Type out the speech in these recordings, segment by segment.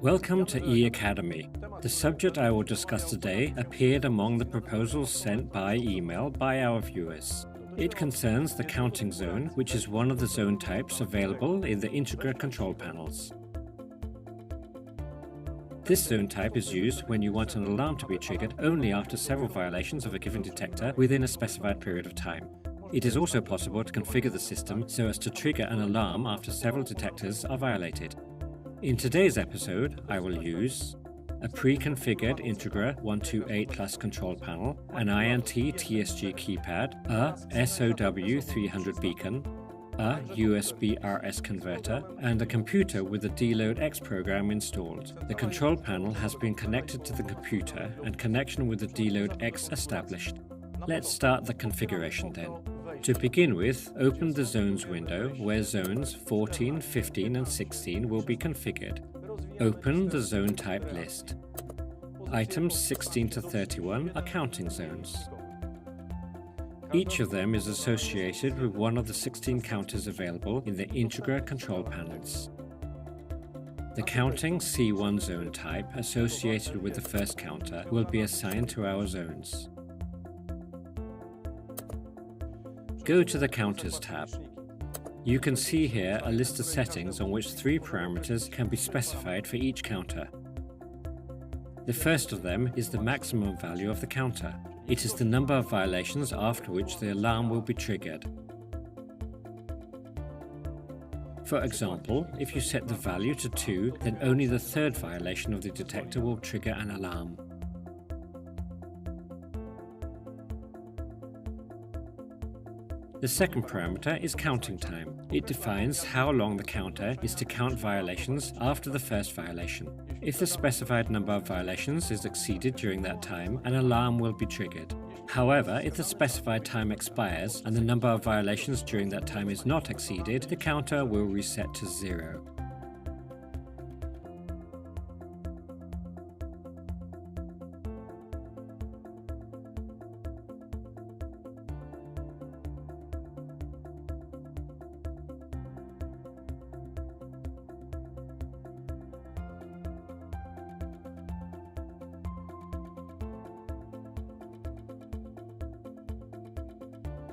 Welcome to eAcademy. The subject I will discuss today appeared among the proposals sent by email by our viewers. It concerns the counting zone, which is one of the zone types available in the intruder control panels. This zone type is used when you want an alarm to be triggered only after several violations of a given detector within a specified period of time. It is also possible to configure the system so as to trigger an alarm after several detectors are violated. In today's episode, I will use a pre-configured Integra 128 Plus control panel, an INT TSG keypad, a SOW 300 beacon, a USB RS converter, and a computer with the Deload X program installed. The control panel has been connected to the computer and connection with the Deload X established. Let's start the configuration then. To begin with, open the Zones window where zones 14, 15 and 16 will be configured. Open the zone type list. Items 16 to 31 are counting zones. Each of them is associated with one of the 16 counters available in the Integra control panels. The counting C1 zone type associated with the first counter will be assigned to our zones. Go to the Counters tab. You can see here a list of settings on which 3 parameters can be specified for each counter. The first of them is the maximum value of the counter. It is the number of violations after which the alarm will be triggered. For example, if you set the value to 2, then only the third violation of the detector will trigger an alarm. The second parameter is counting time. It defines how long the counter is to count violations after the first violation. If the specified number of violations is exceeded during that time, an alarm will be triggered. However, if the specified time expires and the number of violations during that time is not exceeded, the counter will reset to 0.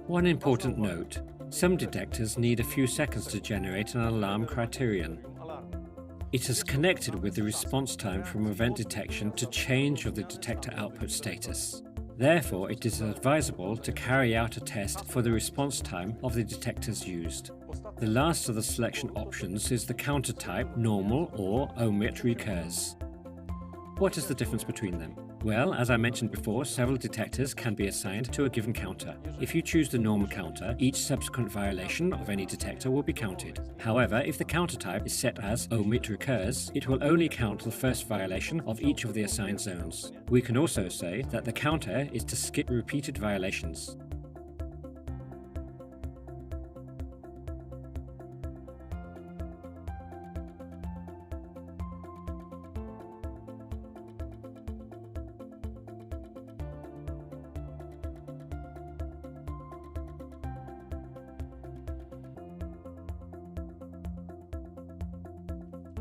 One important note, some detectors need a few seconds to generate an alarm criterion. It is connected with the response time from event detection to change of the detector output status. Therefore, it is advisable to carry out a test for the response time of the detectors used. The last of the selection options is the counter type normal or omit-recurs. What is the difference between them? Well, as I mentioned before, several detectors can be assigned to a given counter. If you choose the normal counter, each subsequent violation of any detector will be counted. However, if the counter type is set as omit-recurs, it will only count the first violation of each of the assigned zones. We can also say that the counter is to skip repeated violations.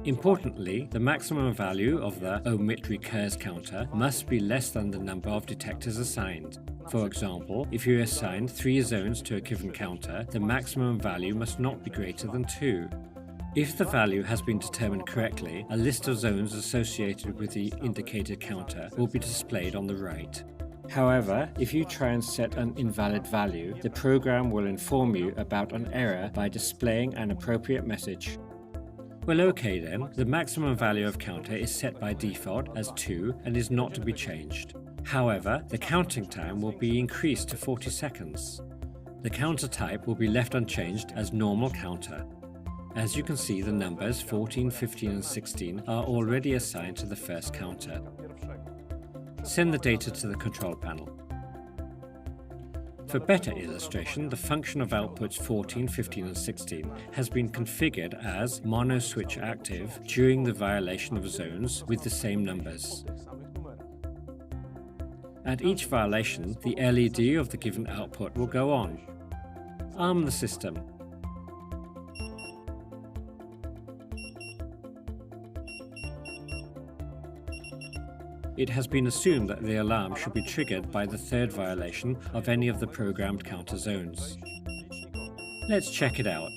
Importantly, the maximum value of the omit-recurs counter must be less than the number of detectors assigned. For example, if you assign 3 zones to a given counter, the maximum value must not be greater than 2. If the value has been determined correctly, a list of zones associated with the indicated counter will be displayed on the right. However, if you try and set an invalid value, the program will inform you about an error by displaying an appropriate message. Well, okay then, the maximum value of counter is set by default as 2 and is not to be changed. However, the counting time will be increased to 40 seconds. The counter type will be left unchanged as normal counter. As you can see, the numbers 14, 15 and 16 are already assigned to the first counter. Send the data to the control panel. For better illustration, the function of outputs 14, 15 and 16 has been configured as mono switch active during the violation of zones with the same numbers. At each violation, the LED of the given output will go on. Arm the system. it has been assumed that the alarm should be triggered by the third violation of any of the programmed counter zones. Let's check it out.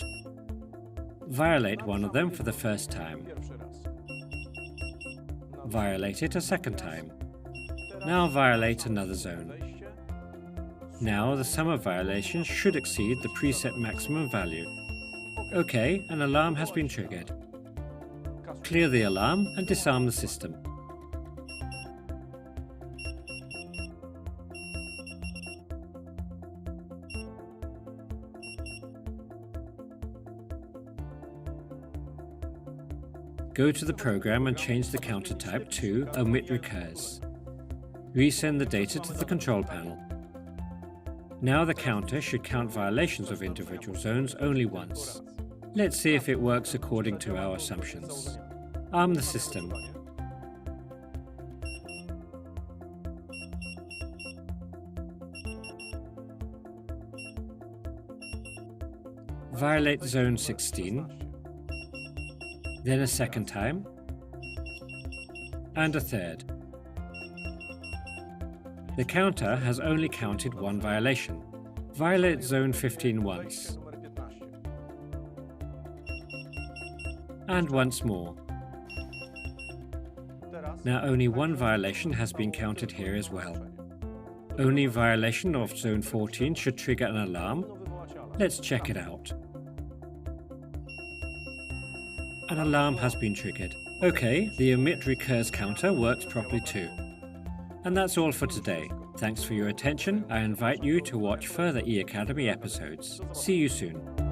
Violate one of them for the first time. Violate it a second time. Now violate another zone. Now the sum of violations should exceed the preset maximum value. OK, an alarm has been triggered. Clear the alarm and disarm the system. Go to the program and change the counter type to omit-recurs. Resend the data to the control panel. Now the counter should count violations of individual zones only once. Let's see if it works according to our assumptions. Arm the system. Violate zone 16, then a second time, and a third. The counter has only counted one violation. Violate zone 15 once. And once more. Now only one violation has been counted here as well. Only violation of zone 14 should trigger an alarm. Let's check it out. An alarm has been triggered. OK, the omit-recurs counter works properly too. And that's all for today. Thanks for your attention. I invite you to watch further eAcademy episodes. See you soon.